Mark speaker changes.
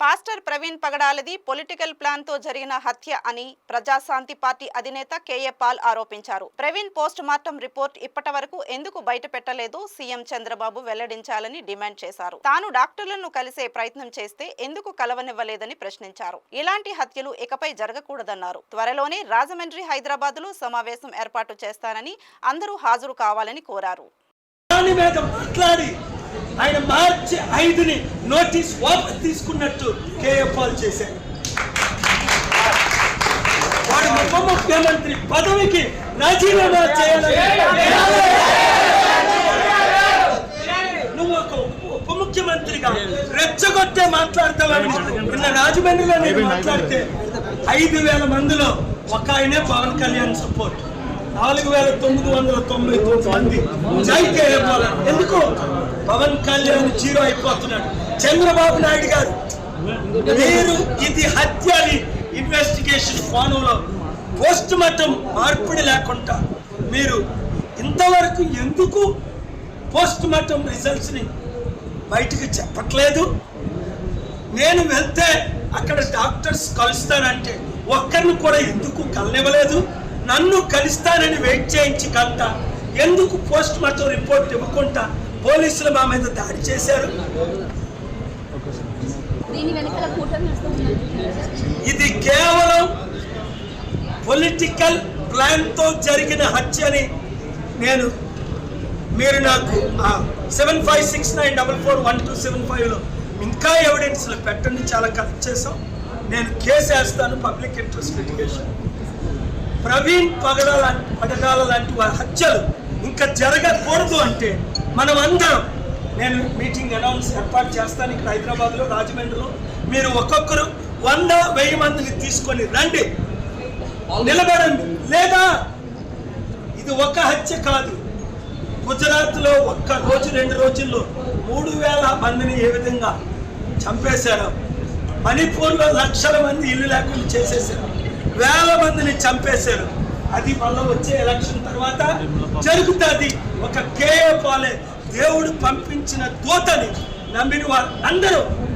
Speaker 1: Pastor Praveen పగడాలది political plan తో జరిగిన హత్య అని ప్రజాశాంతి పార్టీ అధినేత కేఏ పాల్ ఆరోపించారు. ప్రవీణ్ పోస్ట్ మార్టం రిపోర్ట్ ఇప్పటివరకు ఎందుకు బయట పెట్టలేదు సీఎం చంద్రబాబు వెల్లడించాలని డిమాండ్ చేశారు. తాను డాక్టర్లను కలిసే ప్రయత్నం చేస్తే ఎందుకు కలవనివ్వలేదని ప్రశ్నించారు. ఇలాంటి హత్యలు ఇకపై జరగకూడదన్నారు. త్వరలోనే రాజమండ్రి, హైదరాబాద్లో సమావేశం ఏర్పాటు చేస్తానని, అందరూ హాజరు కావాలని కోరారు.
Speaker 2: ఆయన మార్చి 5ని నోటీస్ వాపస్ తీసుకున్నట్టు కేఏ పాల్ చేశారు. వాడు ఉప ముఖ్యమంత్రి పదవికి రాజీనామా చేయాలని నువ్వు ఒక ఉప ముఖ్యమంత్రిగా రెచ్చగొట్టే మాట్లాడతావని నిన్న రాజమండ్రిలో నేను మాట్లాడితే 5,000 మందిలో ఒక ఆయనే పవన్ కళ్యాణ్ సపోర్ట్, 4,999 మంది జై కేఏ పాల్. ఎందుకు పవన్ కళ్యాణ్ జీరో అయిపోతున్నాడు? చంద్రబాబు నాయుడు గారు, మీరు ఇది హత్య అని ఇన్వెస్టిగేషన్ కోణంలో పోస్ట్ మార్టం మార్పిడి లేకుండా మీరు ఇంతవరకు ఎందుకు పోస్ట్ మార్టం రిజల్ట్స్ ని బయటకు చెప్పట్లేదు? నేను వెళ్తే అక్కడ డాక్టర్స్ కలుస్తానంటే ఒక్కరిని కూడా ఎందుకు కలనివ్వలేదు? నన్ను కలుస్తానని వెయిట్ చేయించి కంట ఎందుకు పోస్ట్ మార్టం రిపోర్ట్ ఇవ్వకుండా పోలీసులు మా మీద దాడి చేశారు? ఇది కేవలం పొలిటికల్ ప్లాన్ తో జరిగిన హత్య అని మీరు నాకు 7569441275లో ఇంకా ఎవిడెన్స్లు పెట్టండి, చాలా కలెక్ట్ చేసాం. నేను కేసు వేస్తాను, పబ్లిక్ ఇంట్రెస్ట్ లిటిగేషన్. ప్రవీణ్ పగడాల లాంటి హత్యలు ఇంకా జరగకూడదు అంటే మనం అందరం, నేను మీటింగ్ ఏర్పాటు చేస్తాను ఇక్కడ హైదరాబాద్లో, రాజమండ్రిలో. మీరు ఒక్కొక్కరు 100-1000 మందిని తీసుకొని రండి, నిలబడండి. లేదా ఇది ఒక హత్య కాదు, గుజరాత్లో ఒక్క రోజు 2 రోజుల్లో 3,000 మందిని ఏ విధంగా చంపేశారు, మణిపూర్లో లక్షల మంది ఇల్లు లేకుండా చేసేసారు, 1,000 మందిని చంపేశారు. అది మళ్ళీ వచ్చే ఎలక్షన్ తర్వాత జరుగుతుంది. ఒక కేఏ పాలే దేవుడు పంపించిన దూతని నమ్మిన వారు అందరూ